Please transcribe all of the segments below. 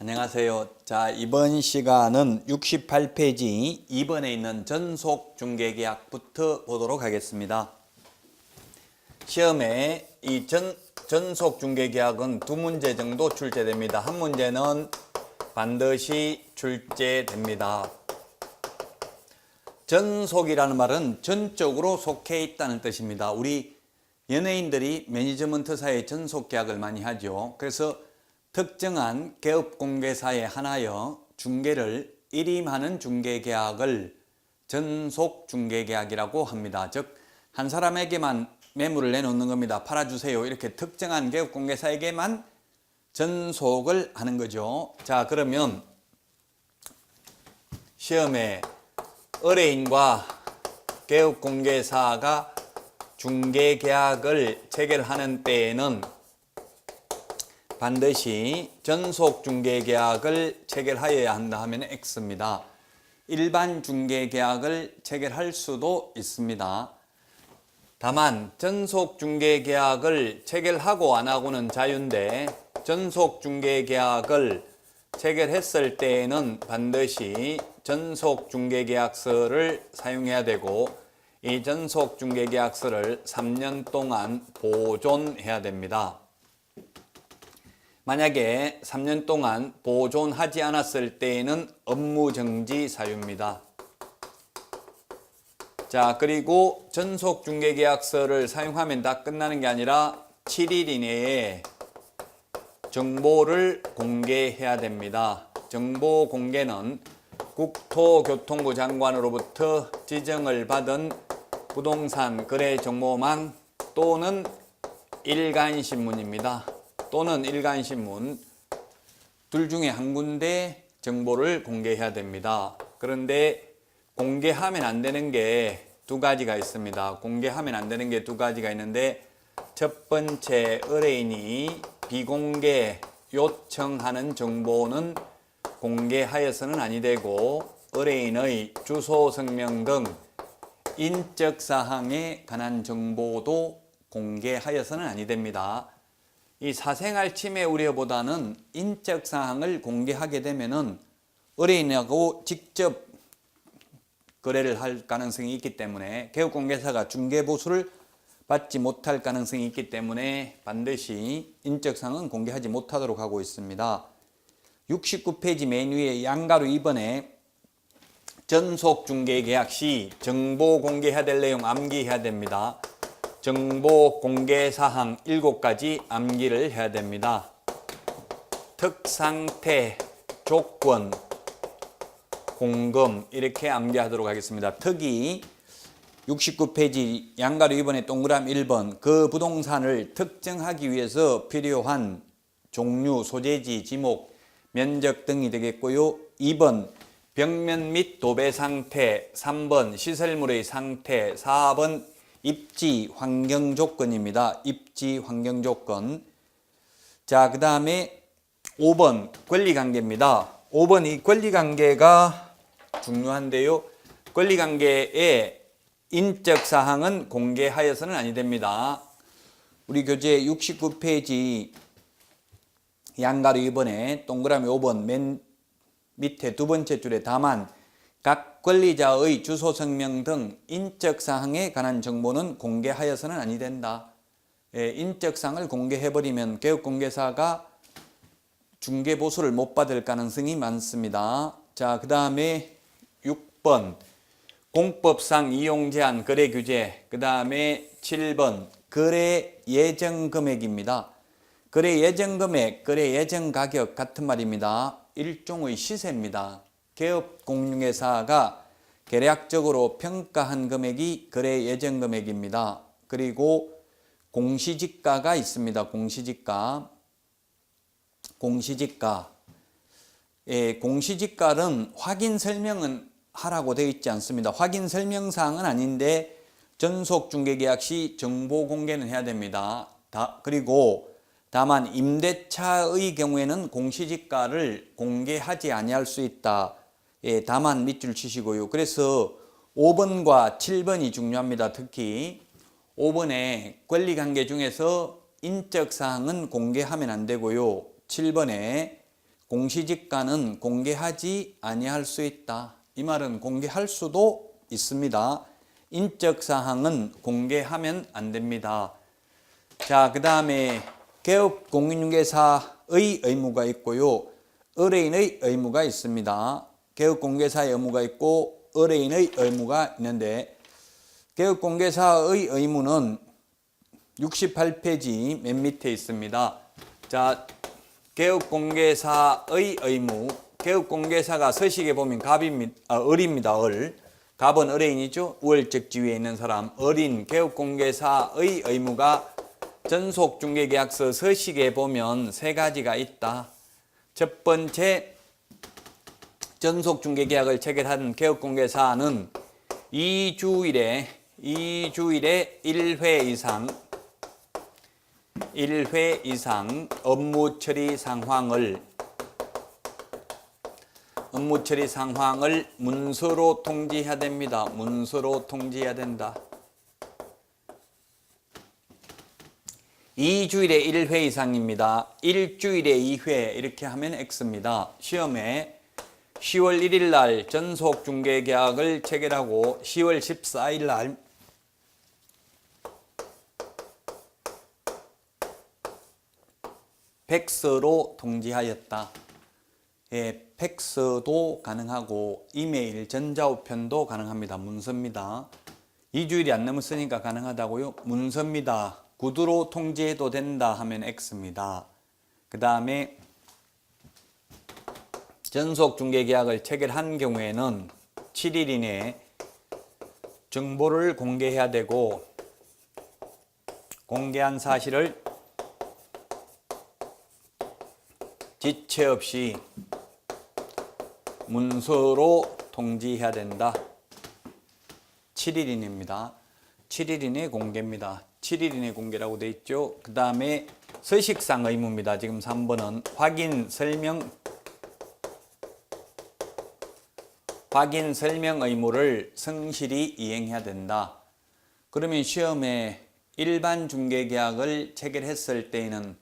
안녕하세요. 자, 이번 시간은 68페이지 2번에 있는 전속중개계약부터 보도록 하겠습니다. 시험에 이 전속중개계약은 두 문제 정도 출제됩니다. 한 문제는 반드시 출제됩니다. 전속이라는 말은 전적으로 속해 있다는 뜻입니다. 우리 연예인들이 매니지먼트사에 전속계약을 많이 하죠. 그래서 특정한 개업공개사에 한하여 중개를 일임하는 중개계약을 전속중개계약이라고 합니다. 즉, 한 사람에게만 매물을 내놓는 겁니다. 팔아주세요. 이렇게 특정한 개업공개사에게만 전속을 하는 거죠. 자, 그러면 시험에 의뢰인과 개업공개사가 중개계약을 체결하는 때에는 반드시 전속중개계약을 체결하여야 한다 하면 X입니다. 일반 중개계약을 체결할 수도 있습니다. 다만 전속중개계약을 체결하고 안 하고는 자유인데 전속중개계약을 체결했을 때에는 반드시 전속중개계약서를 사용해야 되고 이 전속중개계약서를 3년 동안 보존해야 됩니다. 만약에 3년 동안 보존하지 않았을 때에는 업무정지 사유입니다. 자, 그리고 전속중개계약서를 사용하면 다 끝나는 게 아니라 7일 이내에 정보를 공개해야 됩니다. 정보 공개는 국토교통부 장관으로부터 지정을 받은 부동산 거래정보망 또는 일간신문입니다. 또는 일간신문 둘 중에 한 군데 정보를 공개해야 됩니다. 그런데 공개하면 안 되는 게 두 가지가 있습니다. 공개하면 안 되는 게 두 가지가 있는데 첫 번째, 의뢰인이 비공개 요청하는 정보는 공개하여서는 아니 되고 의뢰인의 주소, 성명 등 인적사항에 관한 정보도 공개하여서는 아니 됩니다. 이 사생활 침해 우려보다는 인적사항을 공개하게 되면은 의뢰인하고 직접 거래를 할 가능성이 있기 때문에 개업공개사가 중개보수를 받지 못할 가능성이 있기 때문에 반드시 인적사항은 공개하지 못하도록 하고 있습니다. 69페이지 맨 위에 양가로 2번에 전속중개계약 시 정보 공개해야 될 내용 암기해야 됩니다. 정보 공개 사항 7가지 암기를 해야 됩니다. 특상태, 조건, 공금 이렇게 암기하도록 하겠습니다. 특이 69페이지 양가로 2번에 동그라미 1번 그 부동산을 특정하기 위해서 필요한 종류, 소재지, 지목, 면적 등이 되겠고요. 2번 벽면 및 도배 상태, 3번 시설물의 상태, 4번 입지 환경 조건입니다. 입지 환경 조건. 자, 그 다음에 5번 권리관계입니다. 5번 이 권리관계가 중요한데요. 권리관계의 인적사항은 공개하여서는 아니 됩니다. 우리 교재 69페이지 양가로 2번에 동그라미 5번 맨 밑에 두 번째 줄에 다만 각 권리자의 주소, 성명 등 인적사항에 관한 정보는 공개하여서는 아니 된다. 인적사항을 공개해버리면 개업공개사가 중개보수를 못 받을 가능성이 많습니다. 자, 그 다음에 6번 공법상 이용제한 거래규제, 그 다음에 7번 거래 예정금액입니다. 거래 예정금액, 거래 예정가격 같은 말입니다. 일종의 시세입니다. 개업공개사가 계략적으로 평가한 금액이 거래 예정 금액입니다. 그리고 공시지가가 있습니다. 공시지가. 공시지가는 확인 설명은 하라고 되어 있지 않습니다. 확인 설명사항은 아닌데 전속중개계약 시 정보 공개는 해야 됩니다. 그리고 다만 임대차의 경우에는 공시지가를 공개하지 아니할 수 있다. 다만 밑줄 치시고요. 그래서 5번과 7번이 중요합니다. 특히 5번에 권리관계 중에서 인적사항은 공개하면 안 되고요. 7번에 공시지가는 공개하지 아니할 수 있다. 이 말은 공개할 수도 있습니다. 인적사항은 공개하면 안 됩니다. 자, 그 다음에 개업 공인중개사의 의무가 있고요. 의뢰인의 의무가 있습니다. 개업 공개사의 의무가 있고 의뢰인의 의무가 있는데, 개업 공개사의 의무는 68페이지 맨 밑에 있습니다. 자, 개업 공개사의 의무. 개업 공개사가 서식에 보면 을입니다. 을. 갑은 의뢰인이죠. 우월적 지위에 있는 사람. 을인 개업 공개사의 의무가 전속중개계약서 서식에 보면 세 가지가 있다. 첫 번째, 전속중개계약을 체결한 개업공개사는 2주일에 1회 이상 업무 처리 상황을 문서로 통지해야 됩니다. 문서로 통지해야 된다. 2주일에 1회 이상입니다. 일주일에 2회 이렇게 하면 X입니다. 시험에 10월 1일 날 전속중개계약을 체결하고 10월 14일 날 팩스로 통지하였다. 예, 팩스도 가능하고 이메일 전자우편도 가능합니다. 문서입니다. 2주일이 안 넘었으니까 가능하다고요? 문서입니다. 구두로 통지해도 된다 하면 X입니다. 그 다음에 전속중개계약을 체결한 경우에는 7일 이내에 정보를 공개해야 되고, 공개한 사실을 지체 없이 문서로 통지해야 된다. 7일 이내입니다. 7일 이내 공개입니다. 7일 이내 공개라고 되어 있죠. 그 다음에 서식상 의무입니다. 지금 3번은 확인 설명 의무를 성실히 이행해야 된다. 그러면 시험에 일반 중개계약을 체결했을 때에는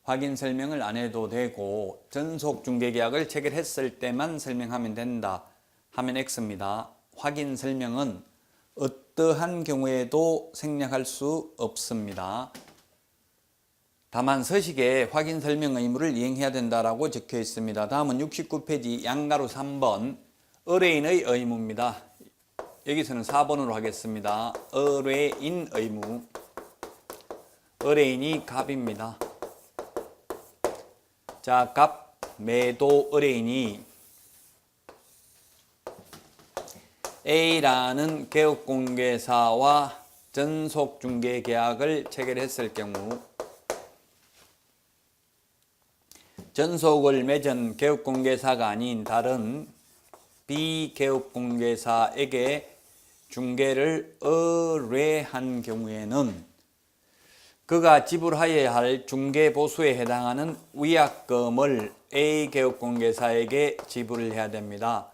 확인 설명을 안 해도 되고, 전속 중개계약을 체결했을 때만 설명하면 된다 하면 X입니다. 확인 설명은 어떠한 경우에도 생략할 수 없습니다. 다만 서식에 확인 설명 의무를 이행해야 된다라고 적혀 있습니다. 다음은 69페이지 양가로 3번 의뢰인의 의무입니다. 여기서는 4번으로 하겠습니다. 의뢰인 의무. 의뢰인이 갑입니다. 자, 갑 매도 의뢰인이 A라는 개업공개사와 전속중개계약을 체결했을 경우 전속을 맺은 개업공개사가 아닌 다른 비개업공개사에게 중개를 의뢰한 경우에는 그가 지불하여야 할 중개보수에 해당하는 위약금을 A 개업공개사에게 지불을 해야 됩니다.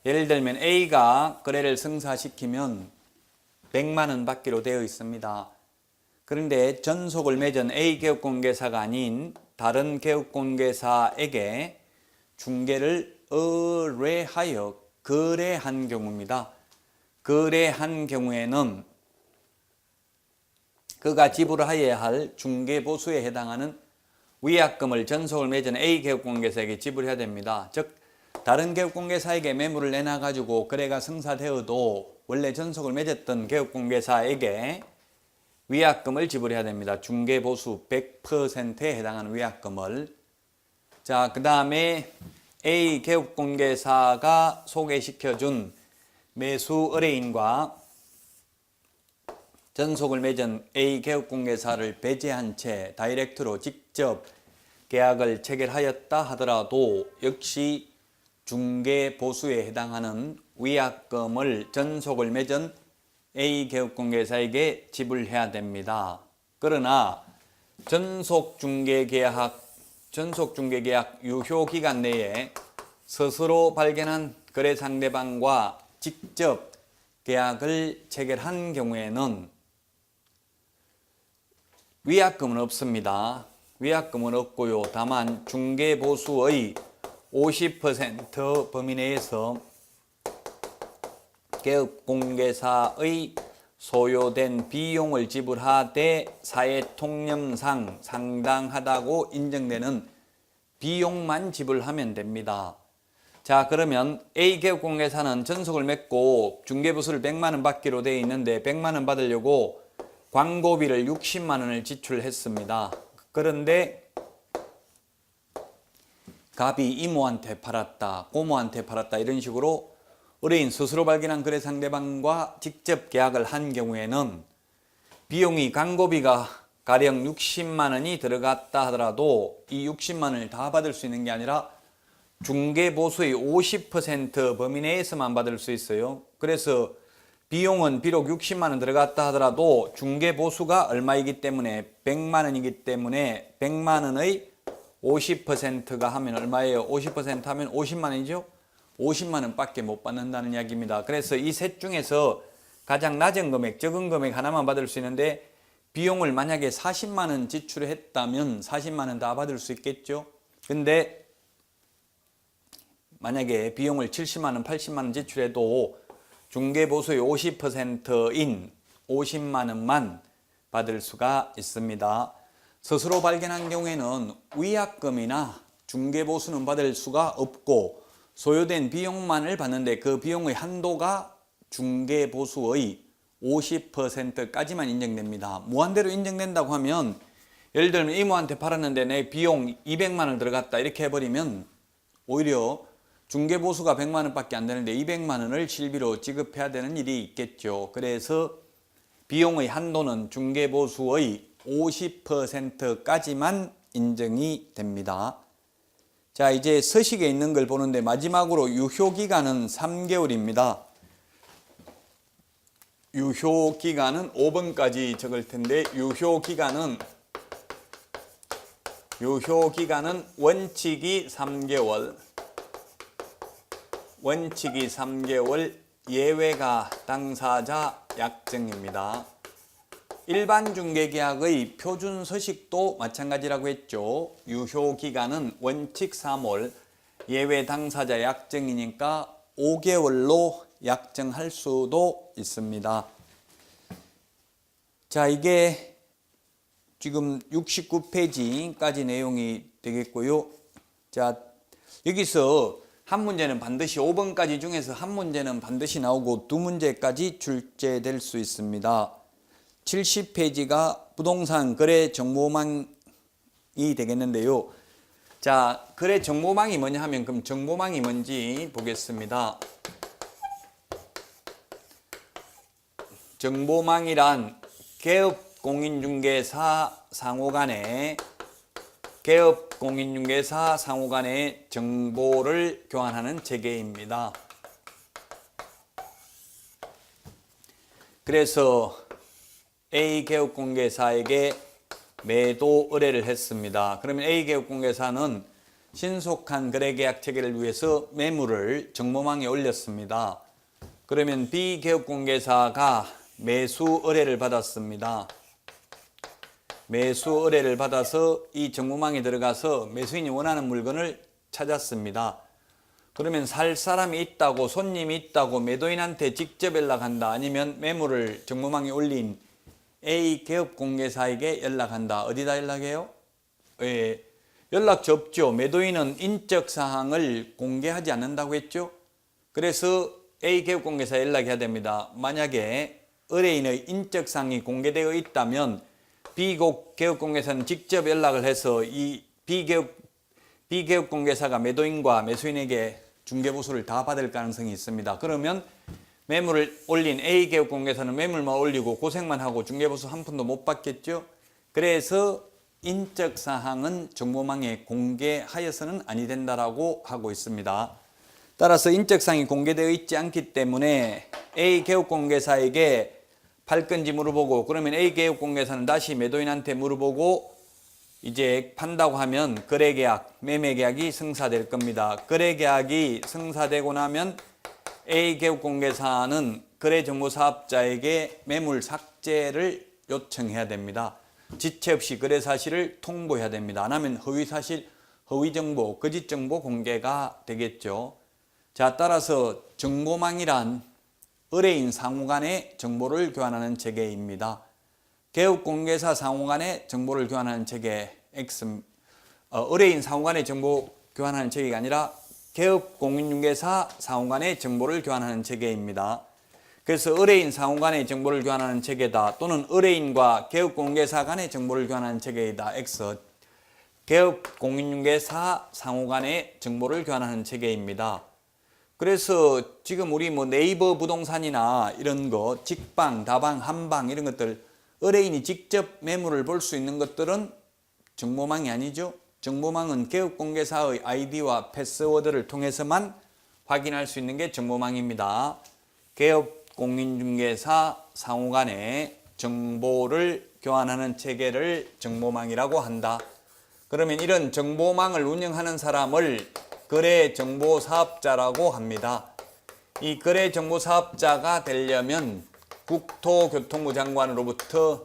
예를 들면 A가 거래를 성사시키면 100만 원 받기로 되어 있습니다. 그런데 전속을 맺은 A 개업공개사가 아닌 다른 개업공개사에게 중개를 의뢰하여 거래한 경우입니다. 거래한 경우에는 그가 지불하여야 할 중개보수에 해당하는 위약금을 전속을 맺은 A 개업공개사에게 지불해야 됩니다. 즉 다른 개업공개사에게 매물을 내놔가지고 거래가 성사되어도 원래 전속을 맺었던 개업공개사에게 위약금을 지불해야 됩니다. 중개보수 100%에 해당하는 위약금을. 자, 그 다음에 A 개업공개사가 소개시켜준 매수 의뢰인과 전속을 맺은 A 개업공개사를 배제한 채 다이렉트로 직접 계약을 체결하였다 하더라도 역시 중개보수에 해당하는 위약금을 전속을 맺은 A 개업공개사에게 지불해야 됩니다. 그러나 전속중개계약 유효기간 내에 스스로 발견한 거래 상대방과 직접 계약을 체결한 경우에는 위약금은 없습니다. 위약금은 없고요. 다만 중개보수의 50% 범위 내에서 개업공개사의 소요된 비용을 지불하되 사회통념상 상당하다고 인정되는 비용만 지불하면 됩니다. 자, 그러면 A 개업공개사는 전속을 맺고 중개보수를 100만 원 받기로 되어 있는데 100만 원 받으려고 광고비를 60만 원을 지출했습니다. 그런데 갑이 이모한테 팔았다, 고모한테 팔았다 이런 식으로 의뢰인 스스로 발견한 거래 상대방과 직접 계약을 한 경우에는 비용이 광고비가 가령 60만 원이 들어갔다 하더라도 이 60만 원을 다 받을 수 있는 게 아니라 중개보수의 50% 범위 내에서만 받을 수 있어요. 그래서 비용은 비록 60만 원 들어갔다 하더라도 중개보수가 얼마이기 때문에 100만 원이기 때문에 100만 원의 50%가 하면 얼마예요? 50% 하면 50만 원이죠? 50만 원밖에 못 받는다는 이야기입니다. 그래서 이 셋 중에서 가장 낮은 금액, 적은 금액 하나만 받을 수 있는데 비용을 만약에 40만 원 지출했다면 40만 원 다 받을 수 있겠죠? 근데 만약에 비용을 70만 원, 80만 원 지출해도 중개보수의 50%인 50만 원만 받을 수가 있습니다. 스스로 발견한 경우에는 위약금이나 중개보수는 받을 수가 없고 소요된 비용만을 받는데 그 비용의 한도가 중개보수의 50%까지만 인정됩니다. 무한대로 인정된다고 하면 예를 들면 이모한테 팔았는데 내 비용 200만 원 들어갔다 이렇게 해버리면 오히려 중개보수가 100만 원밖에 안 되는데 200만 원을 실비로 지급해야 되는 일이 있겠죠. 그래서 비용의 한도는 중개보수의 50%까지만 인정이 됩니다. 자, 이제 서식에 있는 걸 보는데 마지막으로 유효기간은 3개월입니다. 유효기간은 5번까지 적을 텐데 유효기간은 원칙이 3개월, 원칙이 3개월, 예외가 당사자 약정입니다. 일반 중개계약의 표준 서식도 마찬가지라고 했죠. 유효기간은 원칙 3월, 예외 당사자 약정이니까 5개월로 약정할 수도 있습니다. 자, 이게 지금 69페이지까지 내용이 되겠고요. 자, 여기서 한 문제는 반드시 5번까지 중에서 한 문제는 반드시 나오고 두 문제까지 출제될 수 있습니다. 70페이지가 부동산 거래 정보망이 되겠는데요. 자, 거래 정보망이 뭐냐 하면 그럼 정보망이 뭔지 보겠습니다. 정보망이란 개업공인중개사 상호간에 정보를 교환하는 체계입니다. 그래서 A 개업공개사에게 매도 의뢰를 했습니다. 그러면 A 개업공개사는 신속한 거래계약 체계를 위해서 매물을 정보망에 올렸습니다. 그러면 B 개업공개사가 매수 의뢰를 받았습니다. 매수 의뢰를 받아서 이 정보망에 들어가서 매수인이 원하는 물건을 찾았습니다. 그러면 살 사람이 있다고, 손님이 있다고 매도인한테 직접 연락한다, 아니면 매물을 정보망에 올린 A 개업공개사에게 연락한다. 어디다 연락해요? 연락처 없죠. 매도인은 인적사항을 공개하지 않는다고 했죠. 그래서 A 개업공개사에 연락해야 됩니다. 만약에 의뢰인의 인적사항이 공개되어 있다면 B 개업공개사는 직접 연락을 해서 이 B 개업공개사가 매도인과 매수인에게 중개보수를 다 받을 가능성이 있습니다. 그러면 매물을 올린 A 개업공개사는 매물만 올리고 고생만 하고 중개보수 한 푼도 못 받겠죠. 그래서 인적사항은 정보망에 공개하여서는 아니 된다라고 하고 있습니다. 따라서 인적사항이 공개되어 있지 않기 때문에 A 개업공개사에게 팔 건지 물어보고, 그러면 A 개업공개사는 다시 매도인한테 물어보고 이제 판다고 하면 거래계약, 매매계약이 성사될 겁니다. 거래계약이 성사되고 나면 A 개업공개사는 거래정보사업자에게 매물 삭제를 요청해야 됩니다. 지체 없이 거래 사실을 통보해야 됩니다. 안 하면 허위사실 허위정보, 거짓정보 공개가 되겠죠. 자, 따라서 정보망이란 의뢰인 상호 간의 정보를 교환하는 체계입니다. 개업공개사 상호 간의 정보를 교환하는 체계 X, 의뢰인 상호 간의 정보 교환하는 체계가 아니라 개업공인중개사 상호 간의 정보를 교환하는 체계입니다. 그래서 의뢰인 상호 간의 정보를 교환하는 체계다, 또는 의뢰인과 개업공개사 간의 정보를 교환하는 체계이다. X, 개업공인중개사 상호 간의 정보를 교환하는 체계입니다. 그래서 지금 우리 뭐 네이버 부동산이나 이런 거, 직방, 다방, 한방 이런 것들, 의뢰인이 직접 매물을 볼 수 있는 것들은 정보망이 아니죠. 정보망은 개업공개사의 아이디와 패스워드를 통해서만 확인할 수 있는 게 정보망입니다. 개업공인중개사 상호 간에 정보를 교환하는 체계를 정보망이라고 한다. 그러면 이런 정보망을 운영하는 사람을 거래정보사업자라고 합니다. 이 거래정보사업자가 되려면 국토교통부 장관으로부터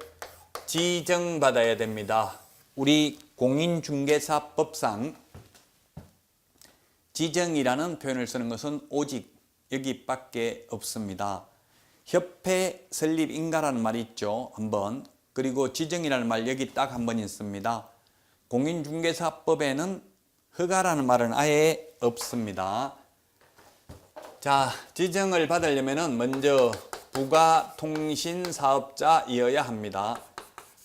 지정받아야 됩니다. 우리 공인중개사법상 지정이라는 표현을 쓰는 것은 오직 여기밖에 없습니다. 협회 설립 인가라는 말이 있죠. 한번. 그리고 지정이라는 말 여기 딱 한 번 있습니다. 공인중개사법에는 허가라는 말은 아예 없습니다. 자, 지정을 받으려면 먼저 부가통신사업자이어야 합니다.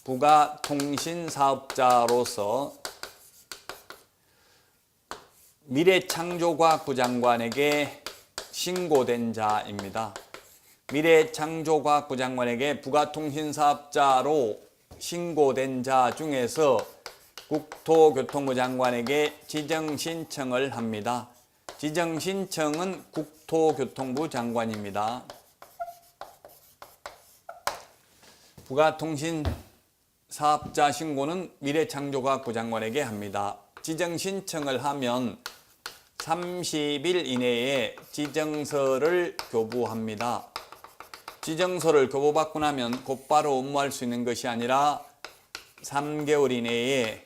부가통신사업자로서 미래창조과학부 장관에게 신고된 자입니다. 미래창조과학부 장관에게 부가통신사업자로 신고된 자 중에서 국토교통부 장관에게 지정신청을 합니다. 지정신청은 국토교통부 장관입니다. 부가통신사업자 신고는 미래창조과학부 장관에게 합니다. 지정신청을 하면 30일 이내에 지정서를 교부합니다. 지정서를 교부받고 나면 곧바로 업무할 수 있는 것이 아니라 3개월 이내에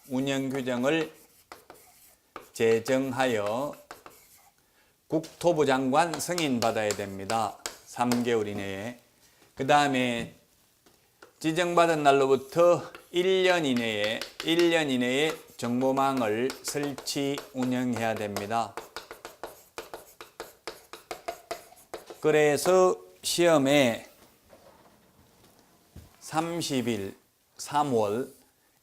운영규정을 제정하여 국토부 장관 승인받아야 됩니다. 3개월 이내에. 그 다음에 지정받은 날로부터 1년 이내에 정보망을 설치 운영해야 됩니다. 그래서 시험에 30일, 3월,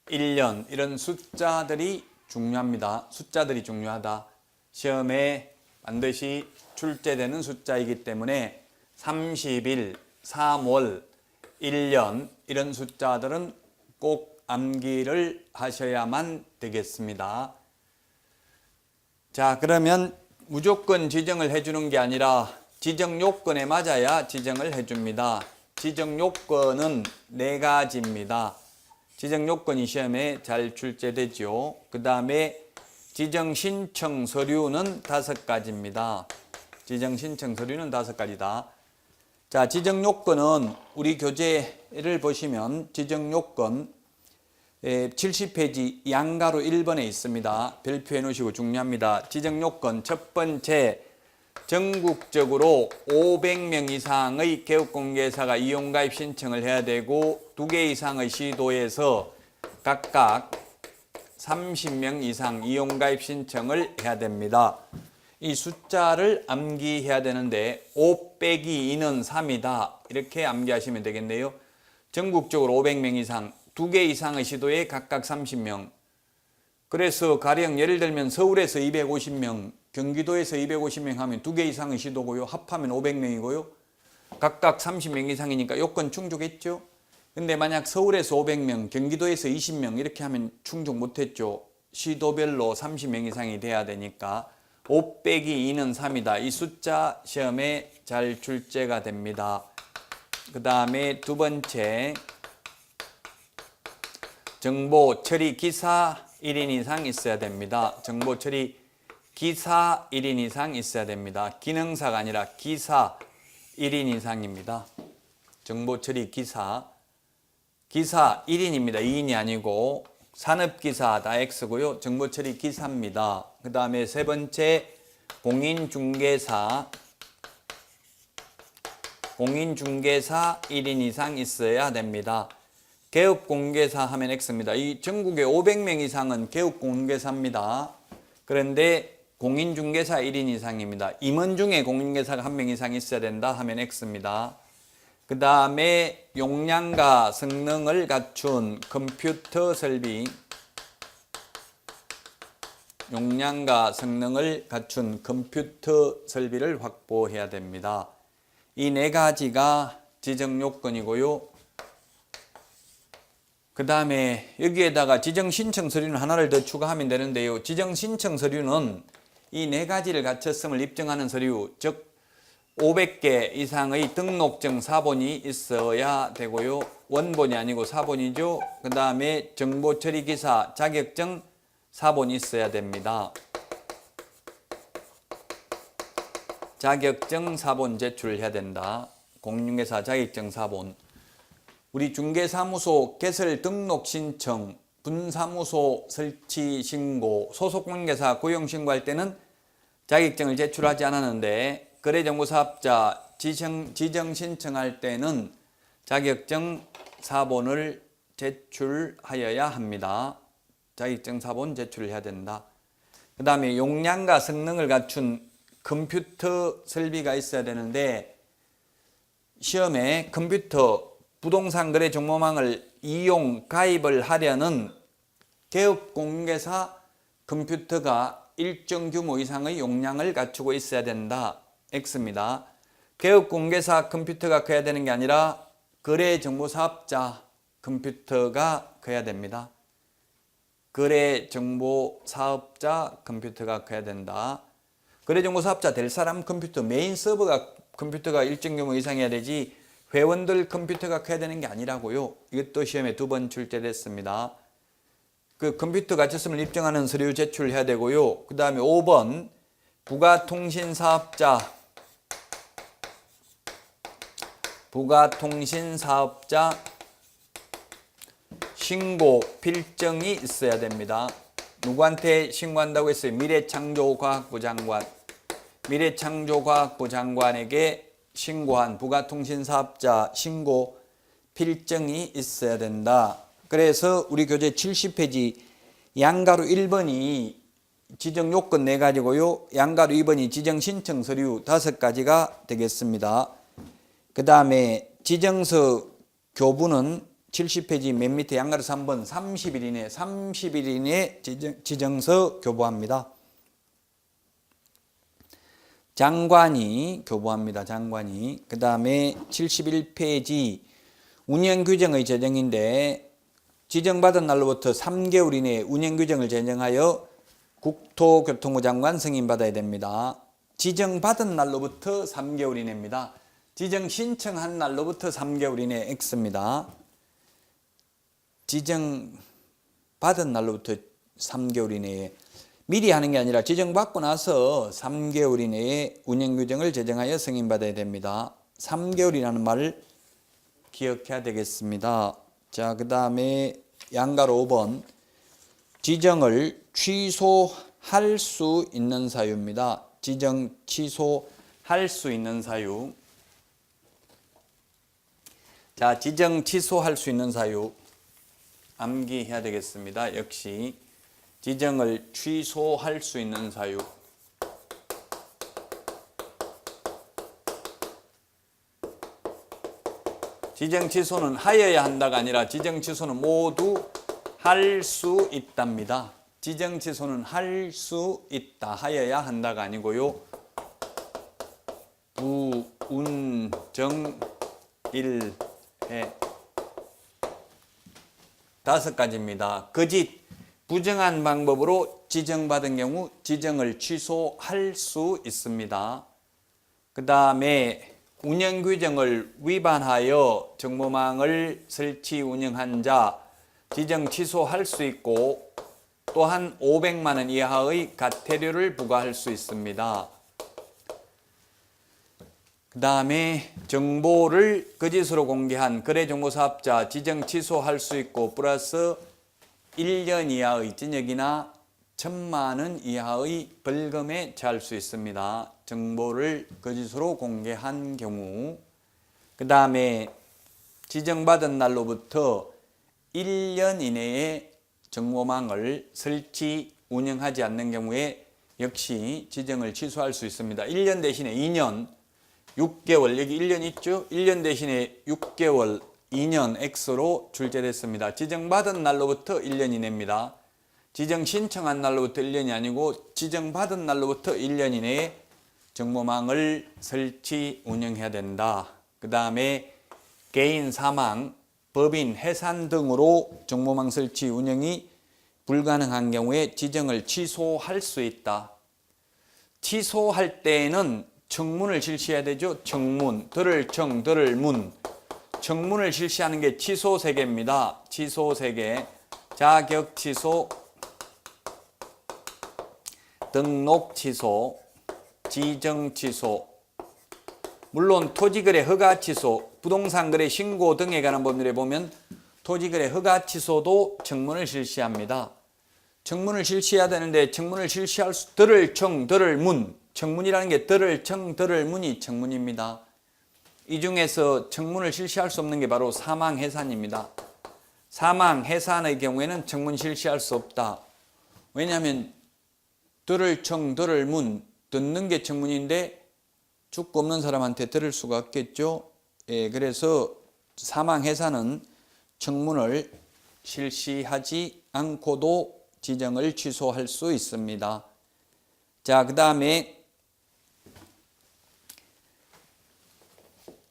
1년 이런 숫자들이 중요합니다. 숫자들이 중요하다. 시험에 반드시 출제되는 숫자이기 때문에 30일, 3월, 1년 이런 숫자들은 꼭 암기를 하셔야만 되겠습니다. 자, 그러면 무조건 지정을 해주는 게 아니라 지정 요건에 맞아야 지정을 해줍니다. 지정 요건은 4가지입니다. 지정 요건이 시험에 잘 출제되죠. 그 다음에 지정 신청 서류는 5가지입니다. 지정 신청 서류는 5가지다. 자, 지정 요건은 우리 교재를 보시면 지정 요건 70페이지 양가로 1번에 있습니다. 별표해 놓으시고 중요합니다. 지정 요건 첫 번째, 전국적으로 500명 이상의 개업공개사가 이용가입 신청을 해야 되고 2개 이상의 시도에서 각각 30명 이상 이용가입 신청을 해야 됩니다. 이 숫자를 암기해야 되는데 5 빼기 2는 3이다. 이렇게 암기하시면 되겠네요. 전국적으로 500명 이상, 2개 이상의 시도에 각각 30명. 그래서 가령 예를 들면 서울에서 250명, 경기도에서 250명 하면 2개 이상의 시도고요. 합하면 500명이고요. 각각 30명 이상이니까 요건 충족했죠. 근데 만약 서울에서 500명, 경기도에서 20명 이렇게 하면 충족 못했죠. 시도별로 30명 이상이 돼야 되니까 5 빼기 2는 3이다. 이 숫자 시험에 잘 출제가 됩니다. 그 다음에 두 번째, 정보 처리 기사 1인 이상 있어야 됩니다. 정보 처리 기사 1인 이상 있어야 됩니다. 기능사가 아니라 기사 1인 이상입니다. 정보 처리 기사 1인입니다. 2인이 아니고 산업기사 다 X고요. 정보처리 기사입니다. 그 다음에 세 번째 공인중개사 1인 이상 있어야 됩니다. 개업공개사 하면 X입니다. 이 전국에 500명 이상은 개업공개사입니다. 그런데 공인중개사 1인 이상입니다. 임원 중에 공인중개사가 1명 이상 있어야 된다 하면 X입니다. 그 다음에 용량과 성능을 갖춘 컴퓨터 설비, 용량과 성능을 갖춘 컴퓨터 설비를 확보해야 됩니다. 이 네 가지가 지정 요건이고요. 그 다음에 여기에다가 지정 신청 서류는 하나를 더 추가하면 되는데요. 지정 신청 서류는 이 네 가지를 갖췄음을 입증하는 서류, 즉 500개 이상의 등록증 사본이 있어야 되고요. 원본이 아니고 사본이죠. 그 다음에 정보처리기사 자격증 사본이 있어야 됩니다. 자격증 사본 제출해야 된다. 공인중개사 자격증 사본. 우리 중개사무소 개설 등록 신청, 분사무소 설치 신고, 소속공인중개사 고용 신고할 때는 자격증을 제출하지 않았는데 거래정보사업자 지정 신청할 때는 자격증 사본을 제출하여야 합니다. 자격증 사본 제출해야 된다. 그 다음에 용량과 성능을 갖춘 컴퓨터 설비가 있어야 되는데 시험에 컴퓨터 부동산 거래 정보망을 이용 가입을 하려는 개업공개사 컴퓨터가 일정 규모 이상의 용량을 갖추고 있어야 된다. X입니다. 개업공개사 컴퓨터가 커야 되는 게 아니라 거래정보사업자 컴퓨터가 커야 됩니다. 거래정보사업자 컴퓨터가 커야 된다. 거래정보사업자 될 사람 컴퓨터, 메인 서버가 컴퓨터가 일정 규모 이상해야 되지 회원들 컴퓨터가 커야 되는 게 아니라고요. 이것도 시험에 2번 출제됐습니다. 그 컴퓨터 갖췄음을 입증하는 서류 제출해야 되고요. 그 다음에 5번 부가통신사업자 신고 필정이 있어야 됩니다. 누구한테 신고한다고 했어요? 미래창조과학부 장관에게 신고한 부가통신사업자 신고 필정이 있어야 된다. 그래서 우리 교재 70페이지 양가로 1번이 지정 요건 4가지고요. 양가로 2번이 지정 신청 서류 5가지가 되겠습니다. 그 다음에 지정서 교부는 70페이지 맨 밑에 양가로 3번 30일 이내에 지정서 교부합니다. 장관이 교부합니다. 장관이. 그 다음에 71페이지 운영규정의 제정인데 지정받은 날로부터 3개월 이내에 운영규정을 제정하여 국토교통부 장관 승인받아야 됩니다. 지정받은 날로부터 3개월 이내입니다. 지정 신청한 날로부터 3개월 이내 X입니다. 지정받은 날로부터 3개월 이내에 미리 하는 게 아니라 지정받고 나서 3개월 이내에 운영규정을 제정하여 승인받아야 됩니다. 3개월이라는 말을 기억해야 되겠습니다. 자, 그 다음에 양가로 5번 지정을 취소할 수 있는 사유입니다. 지정 취소할 수 있는 사유. 자, 지정 취소할 수 있는 사유 암기해야 되겠습니다. 역시 지정을 취소할 수 있는 사유. 지정 취소는 하여야 한다가 아니라 지정 취소는 모두 할 수 있답니다. 지정 취소는 할 수 있다. 하여야 한다가 아니고요. 부운정일해 5가지입니다. 거짓, 부정한 방법으로 지정받은 경우 지정을 취소할 수 있습니다. 그 다음에 운영규정을 위반하여 정보망을 설치 운영한 자 지정 취소할 수 있고 또한 500만 원 이하의 과태료를 부과할 수 있습니다. 그 다음에 정보를 거짓으로 공개한 거래정보사업자 지정 취소할 수 있고 플러스 1년 이하의 징역이나 1,000만 원 이하의 벌금에 처할 수 있습니다. 정보를 거짓으로 공개한 경우. 그 다음에 지정받은 날로부터 1년 이내에 정보망을 설치, 운영하지 않는 경우에 역시 지정을 취소할 수 있습니다. 1년 대신에 2년, 6개월, 여기 1년 있죠? 1년 대신에 6개월, 2년 X로 출제됐습니다. 지정받은 날로부터 1년 이내입니다. 지정 신청한 날로부터 1년이 아니고 지정받은 날로부터 1년 이내에 정보망을 설치, 운영해야 된다. 그 다음에 개인 사망, 법인 해산 등으로 정보망 설치, 운영이 불가능한 경우에 지정을 취소할 수 있다. 취소할 때에는 청문을 실시해야 되죠. 청문, 들을 청, 들을 문. 청문을 실시하는 게 취소 세계입니다. 취소 세계, 자격 취소, 등록 취소, 지정 취소, 물론 토지거래 허가 취소, 부동산 거래 신고 등에 관한 법률에 보면 토지거래 허가 취소도 청문을 실시합니다. 청문을 실시해야 되는데 청문을 실시할 수, 들을 청, 들을 문, 청문이라는 게 들을 청, 들을 문이 청문입니다. 이 중에서 청문을 실시할 수 없는 게 바로 사망 해산입니다. 사망 해산의 경우에는 청문 실시할 수 없다. 왜냐하면 들을 청, 들을 문, 듣는 게 청문인데 죽고 없는 사람한테 들을 수가 없겠죠. 예, 그래서 사망 해산은 청문을 실시하지 않고도 지정을 취소할 수 있습니다. 자, 그 다음에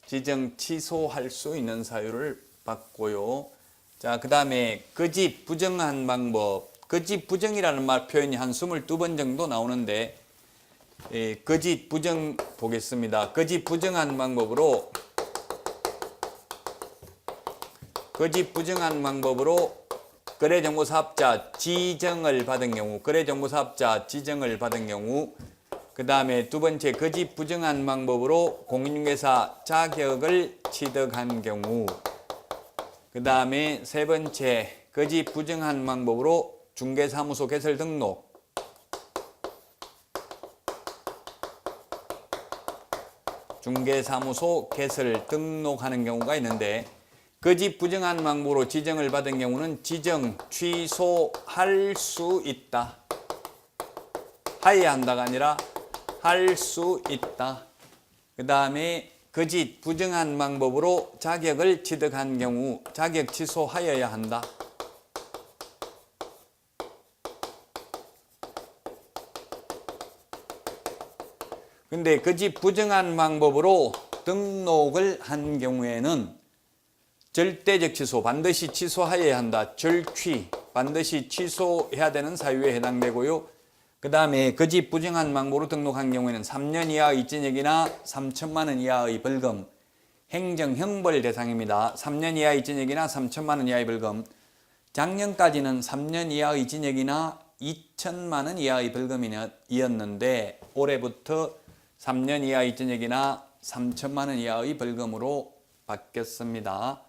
지정 취소할 수 있는 사유를 봤고요. 자, 그 다음에 거짓 부정한 방법. 거짓 부정이라는 말 표현이 한 22번 정도 나오는데, 거짓 부정 보겠습니다. 거짓 부정한 방법으로 거래정보사업자 지정을 받은 경우, 거래정보사업자 지정을 받은 경우, 그 다음에 두 번째 거짓 부정한 방법으로 공인중개사 자격을 취득한 경우, 그 다음에 세 번째 거짓 부정한 방법으로 중개사무소 개설 등록, 중개사무소 개설 등록하는 경우가 있는데, 거짓 부정한 방법으로 지정을 받은 경우는 지정 취소할 수 있다. 하여야 한다가 아니라 할 수 있다. 그 다음에 거짓 부정한 방법으로 자격을 취득한 경우 자격 취소하여야 한다. 근데 거짓 부정한 방법으로 등록을 한 경우에는 절대적 취소, 반드시 취소하여야 한다. 절취, 반드시 취소해야 되는 사유에 해당되고요. 그 다음에 거짓 부정한 방법으로 등록한 경우에는 3년 이하의 징역이나 3천만 원 이하의 벌금, 행정 형벌 대상입니다. 3년 이하의 징역이나 3천만 원 이하의 벌금. 작년까지는 3년 이하의 징역이나 2천만 원 이하의 벌금이었는데 올해부터 3년 이하의 징역이나 3천만 원 이하의 벌금으로 바뀌었습니다.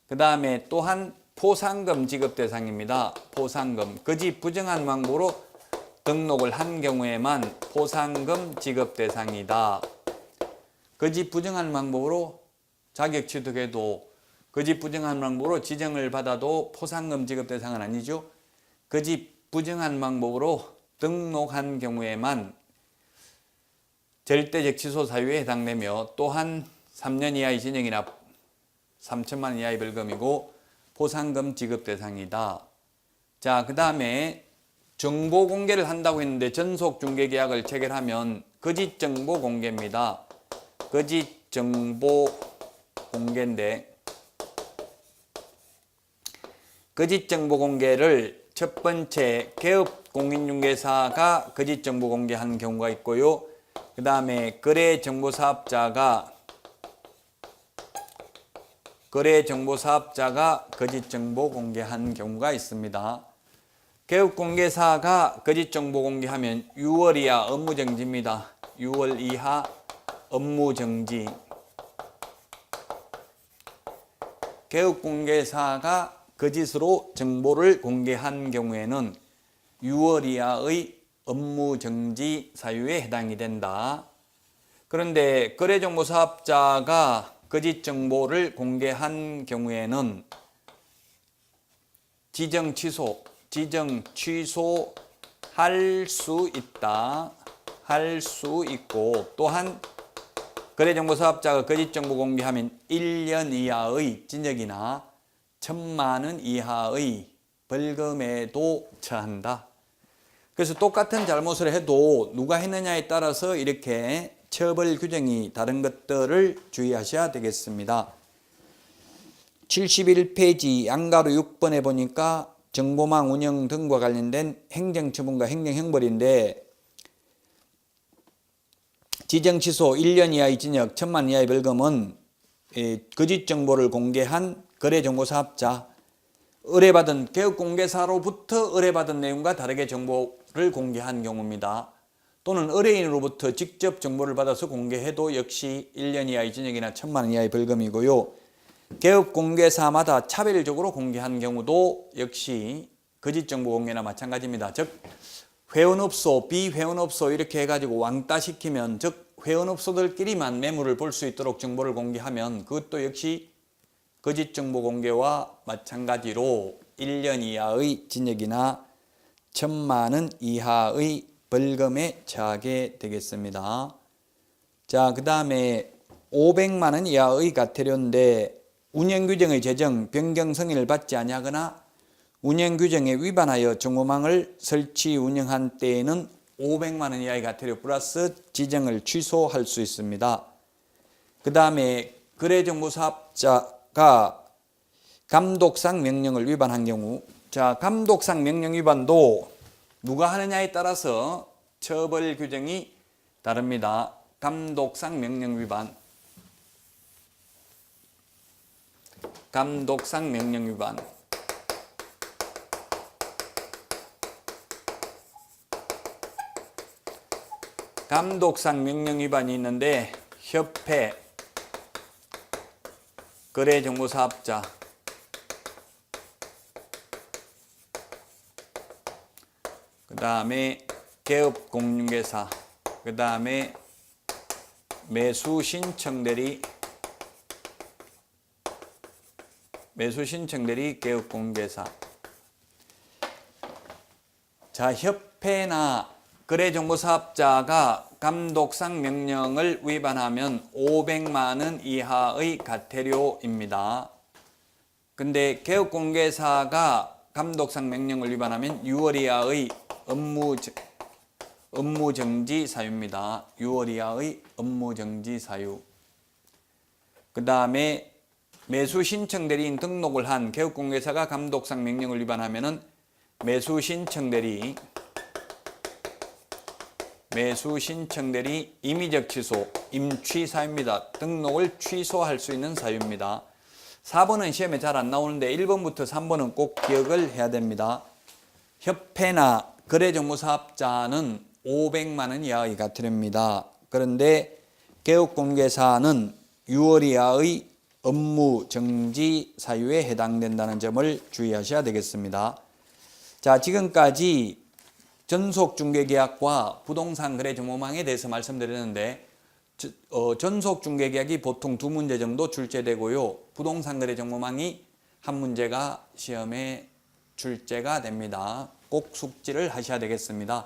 그 다음에 또한 포상금 지급 대상입니다. 포상금, 거짓 부정한 방법으로 등록을 한 경우에만 포상금 지급 대상이다. 거짓 부정한 방법으로 자격 취득해도, 거짓 부정한 방법으로 지정을 받아도 포상금 지급 대상은 아니죠. 거짓 부정한 방법으로 등록한 경우에만 절대적 취소 사유에 해당되며 또한 3년 이하의 징역이나 3천만 원 이하의 벌금이고 포상금 지급 대상이다. 자, 그 다음에 정보 공개를 한다고 했는데 전속 중개 계약을 체결하면 거짓 정보 공개입니다. 거짓 정보 공개인데, 거짓 정보 공개를 첫 번째 개업 공인중개사가 거짓 정보 공개한 경우가 있고요. 그 다음에 거래정보사업자가 거짓 정보 공개한 경우가 있습니다. 개업공개사가 거짓 정보 공개하면 6월 이하 업무정지입니다. 6월 이하 업무정지. 개업공개사가 거짓으로 정보를 공개한 경우에는 6월 이하의 업무정지 사유에 해당이 된다. 그런데 거래정보사업자가 거짓 정보를 공개한 경우에는 지정 취소할 수 있다. 할 수 있고, 또한 거래정보사업자가 거짓 정보 공개하면 1년 이하의 징역이나 1,000만 원 이하의 벌금에도 처한다. 그래서 똑같은 잘못을 해도 누가 했느냐에 따라서 이렇게 처벌 규정이 다른 것들을 주의하셔야 되겠습니다. 71페이지 양가로 6번에 보니까 정보망 운영 등과 관련된 행정처분과 행정형벌인데, 지정 취소 1년 이하의 징역 1,000만 원 이하의 벌금은 거짓 정보를 공개한 거래정보사업자, 의뢰받은 개업공개사로부터 의뢰받은 내용과 다르게 정보를 공개한 경우입니다. 또는 의뢰인으로부터 직접 정보를 받아서 공개해도 역시 1년 이하의 징역이나 1,000만 원 이하의 벌금이고요. 개업공개사마다 차별적으로 공개한 경우도 역시 거짓 정보 공개나 마찬가지입니다. 즉 회원업소, 비회원업소 이렇게 해가지고 왕따시키면, 즉 회원업소들끼리만 매물을 볼 수 있도록 정보를 공개하면 그것도 역시 거짓 정보 공개와 마찬가지로 1년 이하의 징역이나 1,000만 원 이하의 벌금에 처하게 되겠습니다. 자, 그 다음에 500만 원 이하의 과태료인데, 운영규정의 제정, 변경 승인을 받지 아니하거나 운영규정에 위반하여 정보망을 설치 운영한 때에는 500만 원 이하의 과태료 플러스 지정을 취소할 수 있습니다. 그 다음에 거래정보사업자가 감독상 명령을 위반한 경우, 자, 감독상 명령 위반도 누가 하느냐에 따라서 처벌 규정이 다릅니다. 감독상 명령 위반, 감독상 명령 위반. 감독상 명령 위반이 있는데, 협회, 거래정보사업자, 그 다음에 개업공인중개사, 그 다음에 매수신청대리, 개업공개사. 자, 협회나 거래정보사업자가 감독상 명령을 위반하면 500만 원 이하의 과태료입니다. 근데 개업공개사가 감독상 명령을 위반하면 6월 이하의 업무정지 사유입니다. 6월 이하의 업무정지 사유. 그 다음에 매수신청대리인 등록을 한 개업공개사가 감독상 명령을 위반하면 매수신청대리 임의적 취소, 임취 사유입니다. 등록을 취소할 수 있는 사유입니다. 4번은 시험에 잘 안 나오는데 1번부터 3번은 꼭 기억을 해야 됩니다. 협회나 거래정보사업자는 500만 원 이하의 과태료입니다. 그런데 개업공개사는 6월 이하의 업무정지 사유에 해당된다는 점을 주의하셔야 되겠습니다. 자, 지금까지 전속중개계약과 부동산 거래정보망에 대해서 말씀드렸는데, 전속중개계약이 보통 2문제 정도 출제되고요. 부동산 거래정보망이 1문제가 시험에 출제가 됩니다. 꼭 숙지를 하셔야 되겠습니다.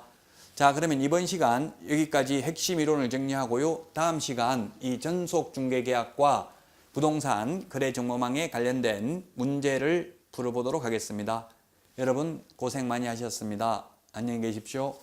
자, 그러면 이번 시간 여기까지 핵심 이론을 정리하고요. 다음 시간 이 전속중개계약과 부동산 거래정보망에 관련된 문제를 풀어보도록 하겠습니다. 여러분 고생 많이 하셨습니다. 안녕히 계십시오.